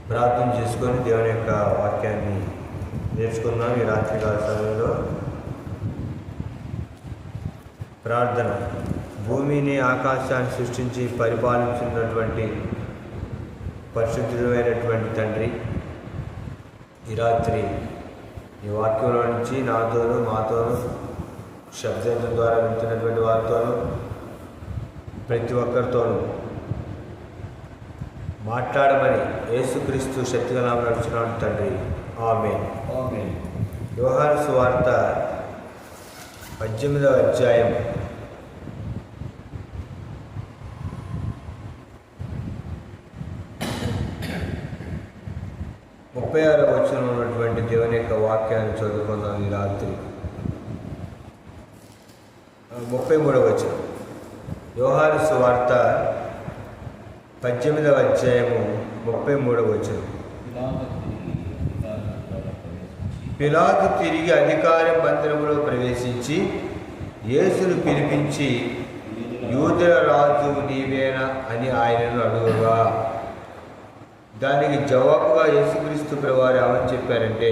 ప్రార్థన చేసుకొని దేవుని యొక్క వాక్యాన్ని నేర్చుకున్నాం. ఈ రాత్రికాల సమయంలో ప్రార్థన. భూమిని ఆకాశాన్ని సృష్టించి పరిపాలించినటువంటి పరిశుద్ధుడైనటువంటి తండ్రి, ఈ రాత్రి ఈ వాక్యంలో నుంచి నాతోనూ మాతోనూ శబ్దం ద్వారా వింటున్నటువంటి వారితోనూ ప్రతి ఒక్కరితోనూ మాట్లాడమని యేసుక్రీస్తు శక్తిగా నామమున నడుచున్నాడు తండ్రి. ఆమేన్. యోహాను సువార్త 18వ అధ్యాయం 36వ వచనంలో ఉన్నటువంటి దేవుని యొక్క వాక్యాన్ని చదువుకుందాం ఈ రాత్రి. 33వ వచనం. యోహాను సువార్త 18వ అధ్యాయము 33వ వచనం. పిలాతు తిరిగి అధికార మందిరములో ప్రవేశించి యేసును పిలిపించి, యూదుల రాజు నీవేనా అని ఆయనను అడుగగా, దానికి జవాబుగా యేసుక్రీస్తు ప్రభువారు ఏమని చెప్పారంటే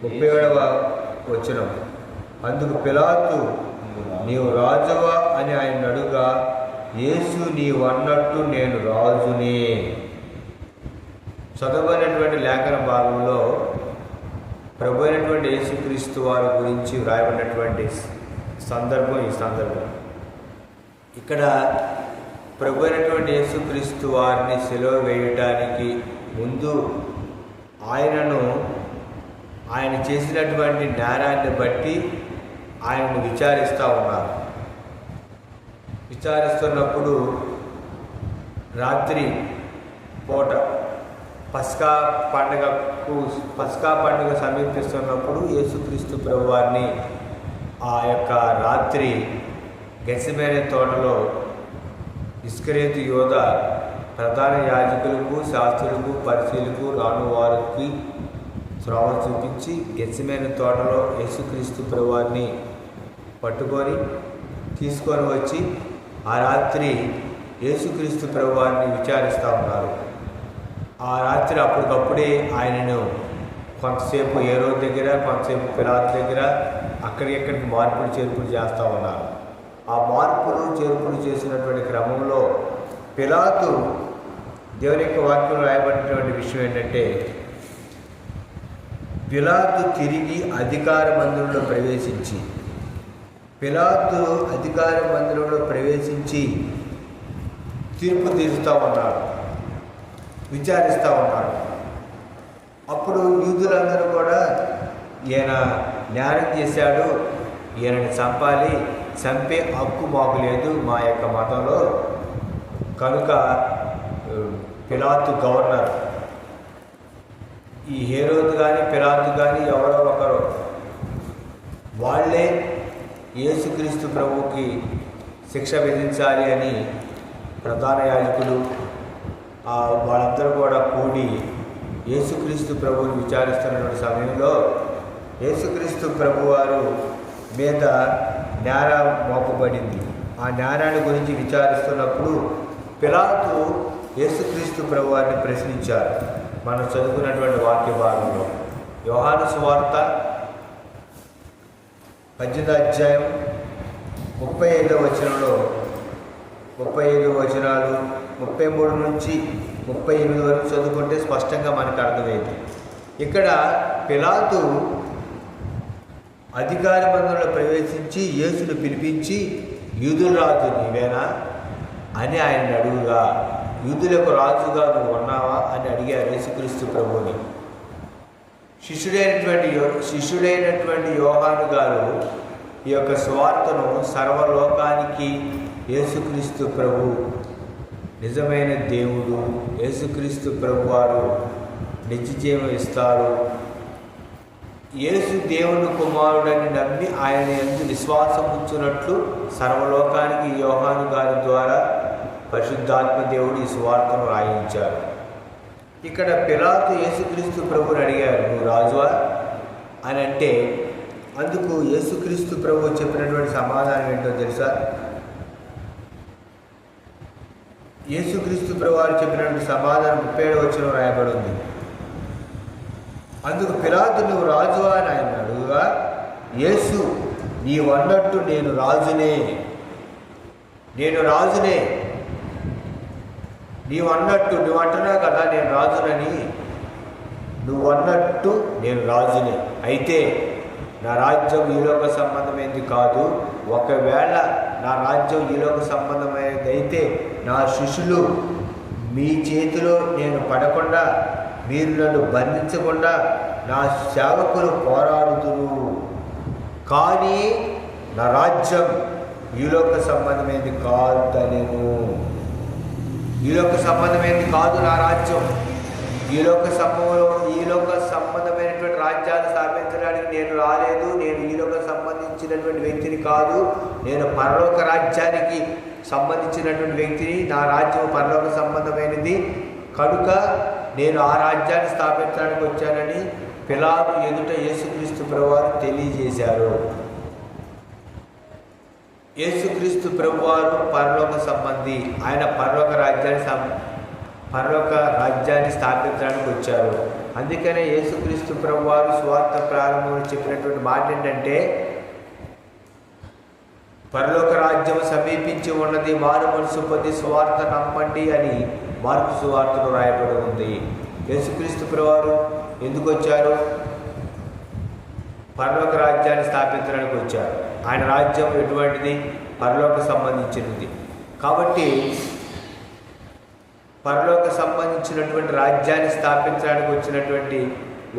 37వ వచనం. అందుకు పిలాతు, నీవు రాజువా అని ఆయన అడుగా, యేసు నీవన్నట్టు నేను రాజునే. చదవనటువంటి లేఖన భాగంలో ప్రభు అయినటువంటి యేసుక్రీస్తు వారి గురించి వ్రాయబడినటువంటి సందర్భం ఈ సందర్భం. ఇక్కడ ప్రభు అయినటువంటి యేసుక్రీస్తు వారిని సిలువ వేయటానికి ముందు ఆయన చేసినటువంటి నేరాన్ని బట్టి ఆయనను విచారిస్తూ ఉన్నారు. విచారిస్తున్నప్పుడు రాత్రి పూట పస్కా పండుగ సమీపిస్తున్నప్పుడు యేసుక్రీస్తు ప్రభువారిని ఆ యొక్క రాత్రి గెత్సేమనే తోటలో ఇస్కరియోతు యూద ప్రధాన యాజకులకు, శాస్త్రులకు, పరిసయ్యులకు, రానువారికి త్రోవ చూపించి గెత్సేమనే తోటలో యేసుక్రీస్తు ప్రభువారిని పట్టుకొని తీసుకొని వచ్చి ఆ రాత్రి యేసుక్రీస్తు ప్రభువారిని విచారిస్తూ ఉన్నారు. ఆ రాత్రి అప్పటికప్పుడే ఆయనను కొంతసేపు హేరోదు దగ్గర, కొంతసేపు పిలాతు దగ్గర అక్కడికి మార్పులు చేర్పులు చేస్తూ ఉన్నారు. ఆ మార్పులు చేర్పులు చేసినటువంటి క్రమంలో పిలాతు దేవుని యొక్క వాక్యంలో రాయబడినటువంటి విషయం ఏంటంటే, పిలాతు తిరిగి అధికార మందిరంలో ప్రవేశించి తీర్పు తీరుస్తూ ఉన్నాడు, విచారిస్తూ ఉన్నాడు. అప్పుడు యూదులందరూ కూడా ఈయన నేరం చేశాడు, ఈయనని చంపే హక్కు మాకు లేదు మా యొక్క మతంలో, కనుక పిలాతు గవర్నర్, ఈ హేరోదు కానీ పిలాతు కానీ ఎవరో ఒకరు వాళ్ళే యేసుక్రీస్తు ప్రభువుకి శిక్ష విధించాలి అని ప్రధాన యాజకులు వాళ్ళందరూ కూడా కూడి యేసుక్రీస్తు ప్రభువుని విచారిస్తున్నటువంటి సమయంలో యేసుక్రీస్తు ప్రభువారు మీద నేరం మోపబడింది. ఆ నేరాన్ని గురించి విచారిస్తున్నప్పుడు పిలాతు యేసుక్రీస్తు ప్రభువారిని ప్రశ్నించారు. మనం చదువుకున్నటువంటి వాక్య భాగంలో యోహాను సువార్త 18వ అధ్యాయం 35వ వచనంలో 35 వచనాలు 33 నుంచి 38 వరకు చదువుకుంటే స్పష్టంగా మనకు అర్థమైంది. ఇక్కడ పిలాతు అధికార మందిరంలో ప్రవేశించి యేసును పిలిపించి, యూదుల రాజు నీవేనా అని ఆయన అడుగుగా, యూదులకు రాజుగా నువ్వు ఉన్నావా అని అడిగారు యేసుక్రీస్తు ప్రభువుని. శిష్యుడైనటువంటి యోహాను గారు ఈ యొక్క సువార్తను సర్వలోకానికి యేసుక్రీస్తు ప్రభు నిజమైన దేవుడు, యేసుక్రీస్తు ప్రభువారు నిత్యజీవం ఇస్తారు, యేసు దేవుని కుమారుడని నమ్మి ఆయన యందు విశ్వాసం ఉంచున్నట్లు సర్వలోకానికి యోహాను గారి ద్వారా పరిశుద్ధాత్మ దేవుడు ఈ సువార్తను రాయించారు. ఇక్కడ పిలాతు యేసుక్రీస్తు ప్రభువుని అడిగారు, నువ్వు రాజువా అని అంటే, అందుకు యేసుక్రీస్తు ప్రభువు చెప్పినటువంటి సమాధానం ఏంటో తెలుసా? యేసుక్రీస్తు ప్రభువారు చెప్పినటువంటి సమాధానం 37వ వచనంలో రాయబడి ఉంది. అందుకు పిలాతు, నువ్వు రాజువా అని ఆయన అడుగుగా, యేసు, నీవన్నట్టు నేను రాజునే, నీవు అంటున్నావు కదా నేను రాజునని, నువ్వు అన్నట్టు నేను రాజునే. అయితే నా రాజ్యం ఈలోక సంబంధమైనది కాదు. ఒకవేళ నా రాజ్యం ఈలోక సంబంధమైనది అయితే నా శిష్యులు మీ చేతిలో నేను పడకుండా, మీరు నన్ను బంధించకుండా నా సేవకులు పోరాడుతురు. కానీ నా రాజ్యం ఈలోక సంబంధమైనది కాదనేను. ఈలోక సంబంధమైనది కాదు నా రాజ్యం. ఈలోక సంబంధమైనటువంటి రాజ్యాలు స్థాపించడానికి నేను రాలేదు. నేను ఈలోక సంబంధించినటువంటి వ్యక్తిని కాదు. నేను పరలోక రాజ్యానికి సంబంధించినటువంటి వ్యక్తిని. నా రాజ్యం పరలోక సంబంధమైనది కనుక నేను ఆ రాజ్యాన్ని స్థాపించడానికి వచ్చానని పిలాతు ఎదుట యేసుక్రీస్తు ప్రభువారు తెలియజేశారు. యేసుక్రీస్తు ప్రభువారు పరలోక సంబంధి. ఆయన పరలోక రాజ్యాన్ని స్థాపించడానికి వచ్చారు. అందుకనే యేసుక్రీస్తు ప్రభువారు సువార్త ప్రారంభంలో చెప్పినటువంటి మాట ఏంటంటే, పరలోక రాజ్యం సమీపించి ఉన్నది, మారు మనసు పొంది సువార్త నమ్మండి అని మార్కు సువార్తలో రాయబడి ఉంది. యేసుక్రీస్తు ప్రభువారు ఎందుకు వచ్చారు? పరలోక రాజ్యాన్ని స్థాపించడానికి వచ్చారు. ఆయన రాజ్యం ఎటువంటిది? పరలోక సంబంధించినది. కాబట్టి పరలోక సంబంధించినటువంటి రాజ్యాన్ని స్థాపించడానికి వచ్చినటువంటి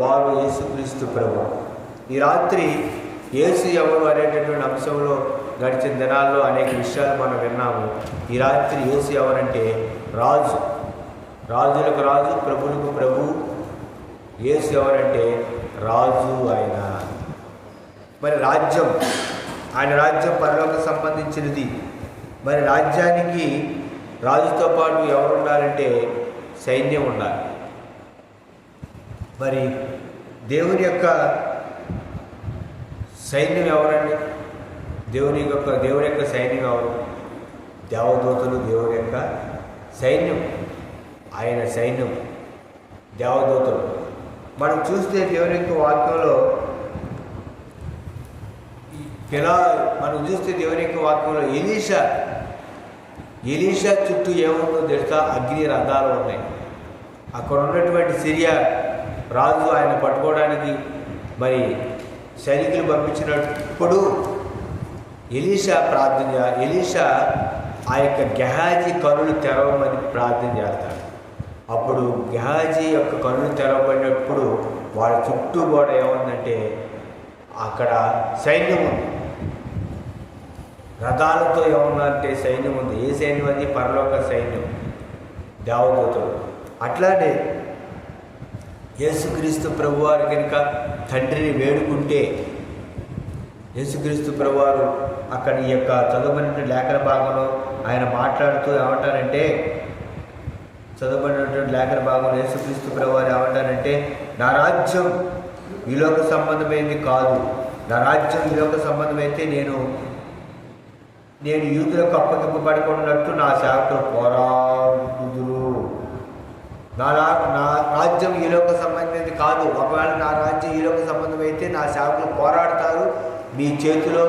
వారు యేసుక్రీస్తు ప్రభువు. ఈ రాత్రి యేసు ఎవరు అనేటటువంటి అంశంలో గడిచిన దినాల్లో అనేక విషయాలు మనం విన్నాము. ఈ రాత్రి యేసు ఎవరంటే రాజు, రాజులకు రాజు, ప్రభులకు ప్రభు. యేసు ఎవరంటే రాజు. ఆయన మరి రాజ్యం, ఆయన రాజ్యం పరలోక సంబంధించినది. మరి రాజ్యానికి రాజుతో పాటు ఎవరు ఉండాలంటే సైన్యం ఉండాలి. మరి దేవుని యొక్క సైన్యం ఎవరండి? దేవుని యొక్క సైన్యం ఎవరు? దేవదూతలు దేవుని యొక్క సైన్యం. ఆయన సైన్యం దేవదూతలు. మనం చూస్తే దేవుని యొక్క వాక్యంలో ఎలీషా చుట్టూ ఏముందో తెలుసా? అగ్ని రథాలు ఉన్నాయి. అక్కడ ఉన్నటువంటి సిరియా రాజు ఆయన పట్టుకోవడానికి మరి సైనికులు పంపించినప్పుడు ఎలీషా ఆ యొక్క గెహాజీ కనులు తెరవమని ప్రార్థన చేస్తాడు. అప్పుడు గెహాజీ యొక్క కనులు తెరవబడినప్పుడు వాళ్ళ చుట్టూ కూడా ఏముందంటే అక్కడ సైన్యం ఉంది. రథాలతో ఏమన్నారంటే సైన్యం ఉంది. ఏ సైన్యం? అది పరలోక సైన్యం, దేవదూతలు. అట్లానే యేసుక్రీస్తు ప్రభువారు కనుక తండ్రిని వేడుకుంటే, యేసుక్రీస్తు ప్రభువారు అక్కడ ఈ యొక్క చదువుబడిన లేఖన భాగంలో ఆయన మాట్లాడుతూ ఏమంటారంటే, చదువుబడినటువంటి లేఖన భాగంలో యేసుక్రీస్తు ప్రభువారు ఏమంటారంటే, నా రాజ్యం ఈలోక సంబంధమైనది కాదు. నా రాజ్యం ఈలోక సంబంధమైతే నేను యూదులకు అప్పగింపబడుకున్నట్టు నా సేవకులు పోరాడుదురు. నా రాజ్యం ఈలోక సంబంధమైనది కాదు. ఒకవేళ నా రాజ్యం ఈలోక సంబంధం అయితే నా సేవకులు పోరాడతారు. మీ చేతిలో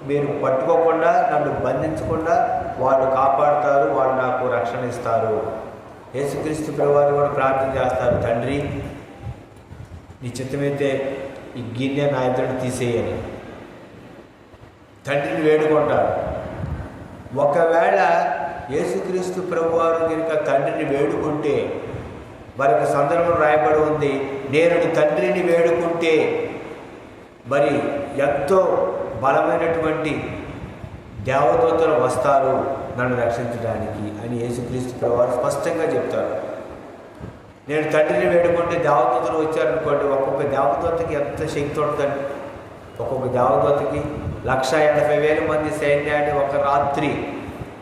మీరు పట్టుకోకుండా, నన్ను బంధించకుండా వాళ్ళు కాపాడుతారు. వాళ్ళు నాకు రక్షణ ఇస్తారు. యేసుక్రీస్తు ప్రభువారు కూడా ప్రార్థన చేస్తారు, తండ్రి నీ చిత్తమైతే ఈ గిన్నె నా ఎదురు తీసేయని తండ్రిని వేడుకుంటాడు. ఒకవేళ యేసుక్రీస్తు ప్రభువారు కనుక తండ్రిని వేడుకుంటే, మరొక సందర్భం రాయబడి ఉంది, నేను తండ్రిని వేడుకుంటే మరి ఎంతో బలమైనటువంటి దేవదూతలు వస్తారు నన్ను రక్షించడానికి అని యేసుక్రీస్తు ప్రభువారు స్పష్టంగా చెప్తారు. నేను తండ్రిని వేడుకుంటే దేవదూతలు వచ్చారనుకోండి, ఒక్కొక్క దేవదూతకి ఎంత శక్తి ఉంటుందండి? ఒక్కొక్క దేవదూతకి 180,000 మంది సైన్యాన్ని ఒక రాత్రి,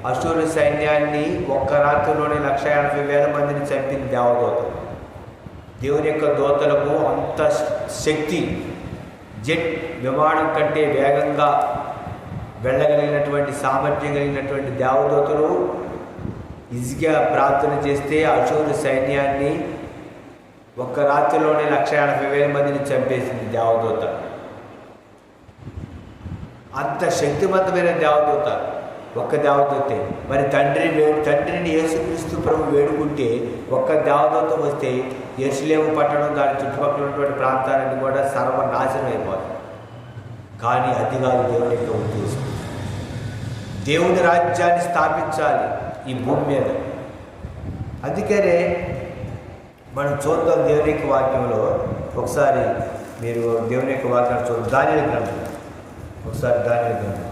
అశూరు సైన్యాన్ని ఒక్క రాత్రిలోనే 180,000 మందిని చంపింది దేవదూత. దేవుని యొక్క దూతలకు అంత శక్తి, జెట్ విమానం కంటే వేగంగా వెళ్ళగలిగినటువంటి సామర్థ్యం కలిగినటువంటి దేవదూతలు హిజ్కియా ప్రార్థన చేస్తే అషూరు సైన్యాన్ని ఒక్క రాత్రిలోనే 1,80,000 మందిని చంపేసింది దేవదూత. అంత శక్తివంతమైన దేవదూత, ఒక్క దేవదూతే. మరి తండ్రిని యేసుక్రీస్తు ప్రభు వేడుకుంటే ఒక్క దేవదూత వస్తే యెరూషలేము పట్టణం దాని చుట్టుపక్కల ఉన్నటువంటి ప్రాంతాలన్నీ కూడా సర్వనాశనం అయిపోతాయి. కానీ అది కాదు దేవుని యొక్క ఉద్దేశం. దేవుని రాజ్యాన్ని స్థాపించాలి ఈ భూమి మీద. అందుకనే మనం చూద్దాం దేవుని యొక్క వాక్యంలో. ఒకసారి మీరు దేవుని యొక్క వాక్యాన్ని చూడండి. దానియేలు గ్రంథం, ఒకసారి దానియేలు గ్రంథం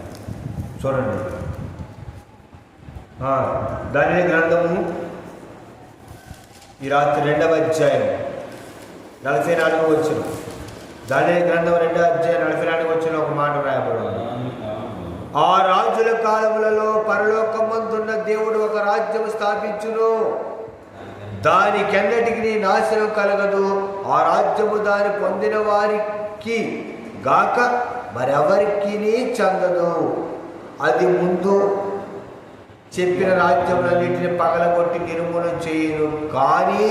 చూడండి. దానియేలు గ్రంథము ఈ రాత్రి 2వ అధ్యాయం 44వ వచనం. దానియేలు గ్రంథం 2వ అధ్యాయం 44వ వచనం ఒక మాట రాయబడింది. ఆ రాజుల కాలములలో పరలోకమందున్న దేవుడు ఒక రాజ్యం స్థాపించును, దానికెన్నటికి నాశనం కలగదు. ఆ రాజ్యము దాని పొందిన వారికి గాక మరెవరికి చెందదు. అది ముందు చెప్పిన రాజ్యములన్నింటిని పగలగొట్టి నిర్మూలన చేయను, కానీ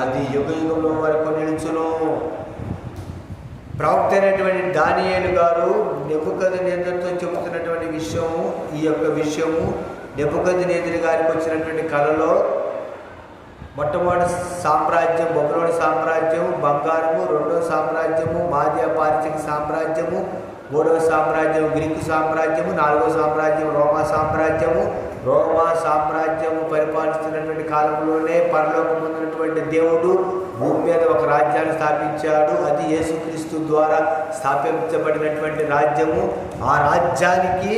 అది యుగయుగంలో వరకు నిలుచును. ప్రవక్త అయినటువంటి దానియేలు గారు నెబుకద్నెజరుతో చెబుతున్నటువంటి విషయము, ఈ యొక్క విషయము నెబుకద్నెజరు గారికి వచ్చినటువంటి కలలో మొట్టమొదటి సామ్రాజ్యం బబులోని సామ్రాజ్యము బంగారము, రెండవ సామ్రాజ్యము మాదియా పారసీక సామ్రాజ్యము, మూడవ సామ్రాజ్యం గ్రీకు సామ్రాజ్యము, నాలుగవ సామ్రాజ్యం రోమా సామ్రాజ్యము. రోమా సామ్రాజ్యము పరిపాలిస్తున్నటువంటి కాలంలోనే పరలోకమున్నటువంటి దేవుడు భూమి మీద ఒక రాజ్యాన్ని స్థాపించాడు. అది యేసుక్రీస్తు ద్వారా స్థాపించబడినటువంటి రాజ్యము. ఆ రాజ్యానికి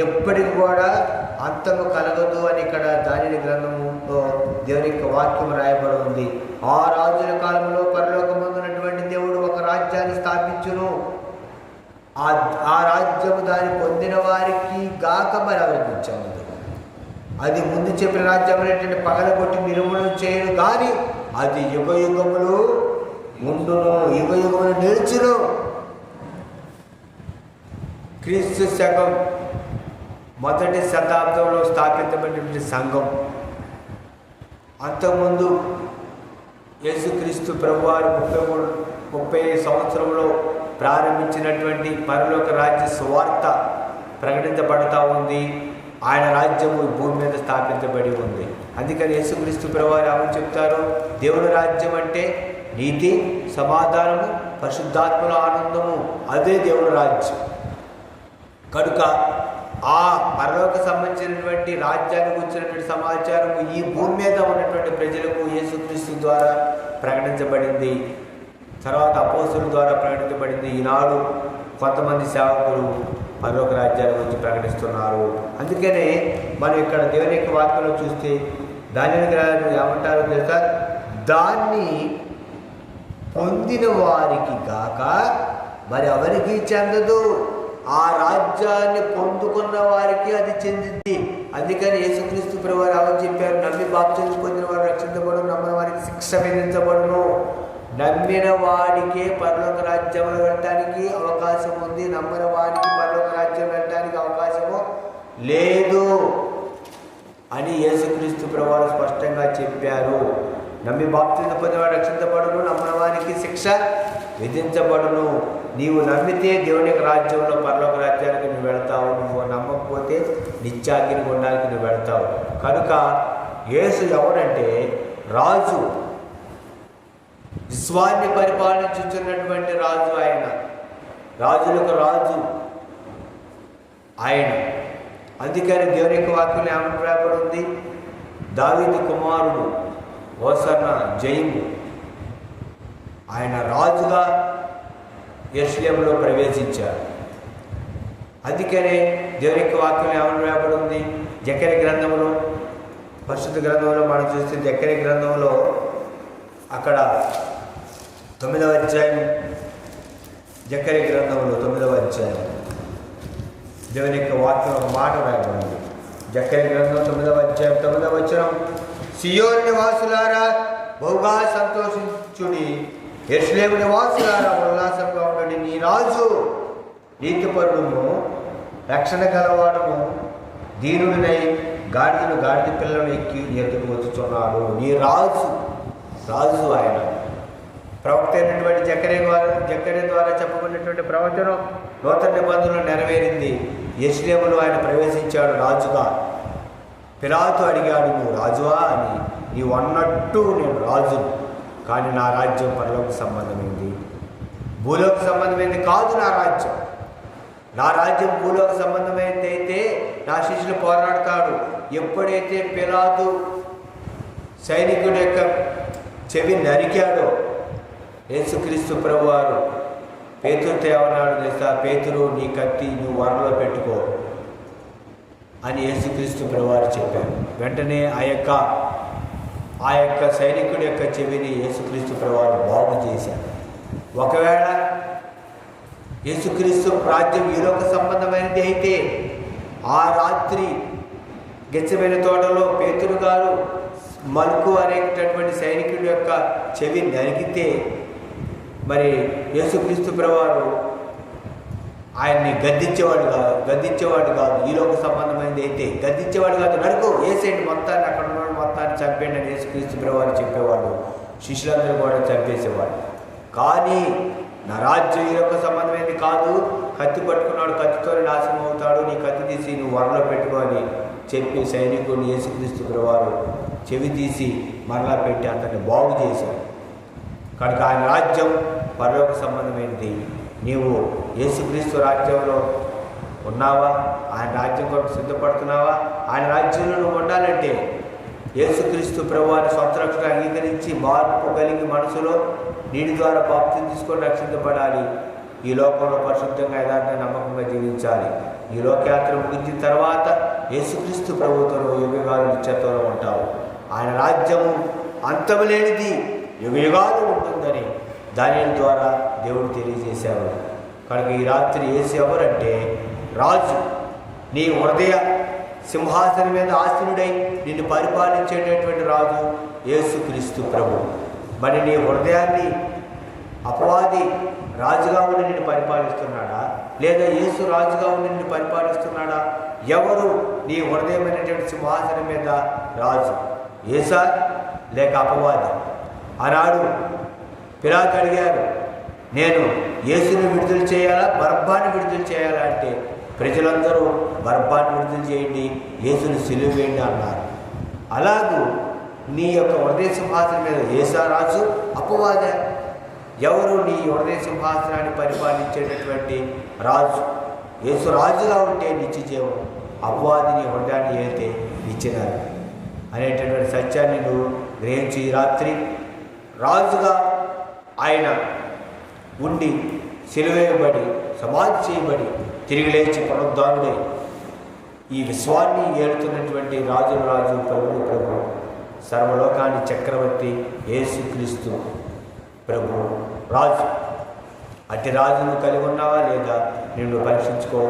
ఎప్పటికి కూడా అంతము కలగదు అని ఇక్కడ దానియేలు గ్రంథములో దేవుని యొక్క వాక్యం రాయబడి ఉంది. ఆ రాజుల కాలంలో పరలోకమందున్నటువంటి దేవుడు ఒక రాజ్యాన్ని స్థాపించును, ఆ రాజ్యము దాన్ని పొందిన వారికి గాక మరి ఎవరికి చెందదు. అది ముందు చెప్పిన రాజ్యం అనేటువంటి పగలగొట్టి నిర్మూలన చేయను, కానీ అది యుగయుగములు ఉండును, యుగయుగములు నిలుచును. క్రీస్తు శకం 1వ శతాబ్దంలో స్థాపించబడినటువంటి సంఘం. అంతకుముందు యేసుక్రీస్తు ప్రభువారు 30 సంవత్సరంలో ప్రారంభించినటువంటి పరలోక రాజ్య సువార్త ప్రకటించబడతా ఉంది. ఆయన రాజ్యము భూమి మీద స్థాపించబడి ఉంది. అందుకని యేసుక్రీస్తు ప్రభువారు ఏమని చెప్తారు? దేవుని రాజ్యం అంటే నీతి, సమాధానము, పరిశుద్ధాత్మల ఆనందము, అదే దేవుని రాజ్యం. కనుక ఆ పరలోక సంబంధించినటువంటి రాజ్యానికి వచ్చినటువంటి సమాచారం ఈ భూమి మీద ఉన్నటువంటి ప్రజలకు యేసుక్రీస్తు ద్వారా ప్రకటించబడింది. తర్వాత అపోస్తుల ద్వారా ప్రకటించబడింది. ఈనాడు కొంతమంది సేవకులు పరలోక రాజ్యాల గురించి ప్రకటిస్తున్నారు. అందుకనే మనం ఇక్కడ దేవుని యొక్క వాక్యంలో చూస్తే దానియేలు గారు ఏమంటారో తెలుసా? దాన్ని పొందిన వారికి గాక మరి ఎవరికి చెందదు. ఆ రాజ్యాన్ని పొందుకున్న వారికి అది చెందింది. అందుకని యేసుక్రీస్తు ప్రభువారు ఏమని చెప్పారు? నమ్మి బాప్తిస్మం పొందిన వారు రక్షించబడును, నమ్మిన వారికి శిక్ష విధించబడును. నమ్మిన వాడికే పరలోక రాజ్యంలో వెళ్ళడానికి అవకాశం ఉంది, నమ్మిన వాడికి పరలోక రాజ్యం వెళ్ళడానికి అవకాశము లేదు అని యేసుక్రీస్తు ప్రభువారు స్పష్టంగా చెప్పారు. నమ్మి బాప్తిస్మం పొందినవాడు రక్షించబడును, నమ్మిన వారికి శిక్ష విధించబడును. నీవు నమ్మితే దేవుని యొక్క రాజ్యంలో పరలోక రాజ్యానికి నువ్వు వెళతావు, నువ్వు నమ్మకపోతే నిత్యాగ్ని గుండానికి నువ్వు వెళతావు. కనుక యేసు ఎవరంటే రాజు, విశ్వాన్ని పరిపాలించుతున్నటువంటి రాజు. ఆయన రాజులకు రాజు ఆయన. అందుకని దేవుని యొక్క వాక్యం ఏమని రాయబడి ఉంది? దావీదు కుమారుడు హోసన్న జయము. ఆయన రాజుగా యెరూషలేములో ప్రవేశించారు. అందుకనే దేవుని యొక్క వాక్యం ఏమని రాయబడి ఉంది? జకర్యా గ్రంథంలో, పరిశుద్ధ గ్రంథంలో మనం చూస్తే జకర్యా గ్రంథంలో అక్కడ 9వ అధ్యాయం, జకర్యా గ్రంథంలో 9వ అధ్యాయం దేవుని యొక్క వాక్యం ఒక మాట రాయబడింది. జకర్యా గ్రంథం 9వ అధ్యాయం 9వ వచనం, సియోను నివాసులారా బహుగా సంతోషించుడి, యెరూషలేము నివాసులారా ఉల్లాసంగా ఉండండి. నీ రాజు నీతిపరుడును, రక్షణ గలవాడును, దీనుడినై గాడిద పిల్లలను ఎక్కి ఎత్తుకు వచ్చుచున్నాడు. నీ రాజు ఆయన. ప్రవక్త అయినటువంటి జకర్యా ద్వారా చెప్పబడినటువంటి ప్రవచనం నూతన నిబంధనలు నెరవేరింది. యెరూషలేములో ఆయన ప్రవేశించాడు రాజుగా. పిలాతు అడిగాడు, నువ్వు రాజువా అని. నీవు అన్నట్టు నేను రాజును, కానీ నా రాజ్యం పరలోక సంబంధమైంది, భూలోక సంబంధమైంది కాదు. నా రాజ్యం భూలోక సంబంధమైనది అయితే నా శిష్యులు పోరాడతాడు. ఎప్పుడైతే పిలాతు సైనికుడి యొక్క చెవి నరికాడో యేసుక్రీస్తు ప్రభువారు పేతురుతో ఏమన్నాడు తెలుసా? పేతురు, నీ కత్తి నువ్వు వరలో పెట్టుకో అని యేసుక్రీస్తు ప్రభువారు చెప్పారు. వెంటనే ఆ యొక్క సైనికుడి యొక్క చెవిని యేసుక్రీస్తు ప్రభువారు బాగు చేశారు. ఒకవేళ యేసుక్రీస్తు రాజ్యం ఈ లోక సంబంధమైనది అయితే ఆ రాత్రి గెత్సేమనే తోటలో పేతురు గారు మల్కు అనేటటువంటి సైనికుడి యొక్క చెవి నరికితే మరి యేసుక్రీస్తు ప్రభువారు ఆయన్ని గద్దించేవాడు కాదు. ఈ లోక సంబంధమైనది అయితే గద్దించేవాడు కాదు. నడుకు వేసేయండి మొత్తాన్ని, అక్కడ ఉన్న మొత్తాన్ని చంపేయండి అని యేసుక్రీస్తు ప్రభువారు చెప్పేవాడు. శిష్యులందరూ కూడా చంపేసేవాడు. కానీ నా రాజ్యం ఈ లోక సంబంధమైనది కాదు. కత్తి పట్టుకున్నాడు, కత్తితోనే నాశనం అవుతాడు, నీ కత్తి తీసి నువ్వు వరలో పెట్టుకో అని చెప్పి సైనికుడిని యేసుక్రీస్తు ప్రభువారు చెవి తీసి మరలా పెట్టి అతన్ని బాగు చేశాడు. కనుక ఆయన రాజ్యం పరలోక సంబంధమైనది. నీవు యేసుక్రీస్తు రాజ్యంలో ఉన్నావా? ఆయన రాజ్యం కొరకు సిద్ధపడుతున్నావా? ఆయన రాజ్యంలో నువ్వు ఉండాలంటే యేసుక్రీస్తు ప్రభువారిని సొంత రక్షణ అంగీకరించి మార్పు కలిగి మనసులో నీటి ద్వారా బాప్తిసం తీసుకొని రక్షించబడాలి. ఈ లోకంలో పరిశుద్ధంగా యథార్థ నమ్మకంగా జీవించాలి. ఈ లోకయాత్ర ముగించిన తర్వాత యేసుక్రీస్తు ప్రభువుతో యుగయుగాలు నిత్యత్వంలో ఉంటావు. ఆయన రాజ్యము అంతము లేనిది, యుగయుగాలు ఉంటుందని దానియేలు ద్వారా దేవుడు తెలియజేశాడు. కనుక ఈ రాత్రి యేసు ఎవరంటే రాజు. నీ హృదయ సింహాసనం మీద ఆసీనుడై నిన్ను పరిపాలించేటటువంటి రాజు యేసుక్రీస్తు ప్రభు. మరి నీ హృదయాన్ని అపవాది రాజుగా ఉండి నిన్ను పరిపాలిస్తున్నాడా, లేదా యేసు రాజుగా ఉండి నిన్ను పరిపాలిస్తున్నాడా? ఎవరు నీ హృదయమైనటువంటి సింహాసనం మీద రాజు? యేసా లేక అపవాది? ఆనాడు పిలాతు అడిగారు, నేను యేసుని విడుదల చేయాలా, బరబ్బాని విడుదల చేయాలా అంటే ప్రజలందరూ బరబ్బాని విడుదల చేయండి, యేసుని సిలువ వేయండి అన్నారు. అలాగూ నీ యొక్క హృదయ సింహాసనం మీద యేసా రాజు, అపవాదే? ఎవరు నీ హృదయ సింహాసనాన్ని పరిపాలించేటటువంటి రాజు? యేసు రాజుగా ఉంటే నిత్యజీవం, అపవాది నీ హృదయాన్ని ఏతే నిచ్చినారు అనేటటువంటి సత్యాన్ని నువ్వు గ్రహించి ఈ రాత్రి రాజుగా ఆయన ఉండి సిలువేయబడి సమాధి చేయబడి తిరిగి లేచి పునరుద్ధానుడై ఈ విశ్వాన్ని ఏలుతున్నటువంటి రాజు ప్రభు సర్వలోకాన్ని చక్రవర్తి యేసుక్రీస్తు ప్రభు రాజు. అట్టి రాజును కలిగి ఉన్నావా లేదా నిన్ను పరీక్షించుకో.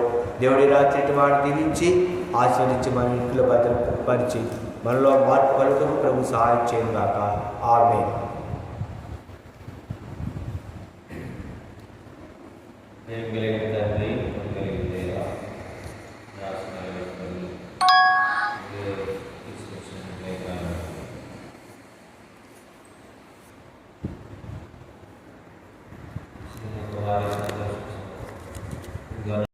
దేవుడి రాత్రి మాట దీవించి ఆశీర్వదించి మన ఇంట్లో భద్రపరిచి మనలో మార్పు కలుగుతూ ప్రభు సహాయం చేయనుగాక. ఆమేన్. తండ్రి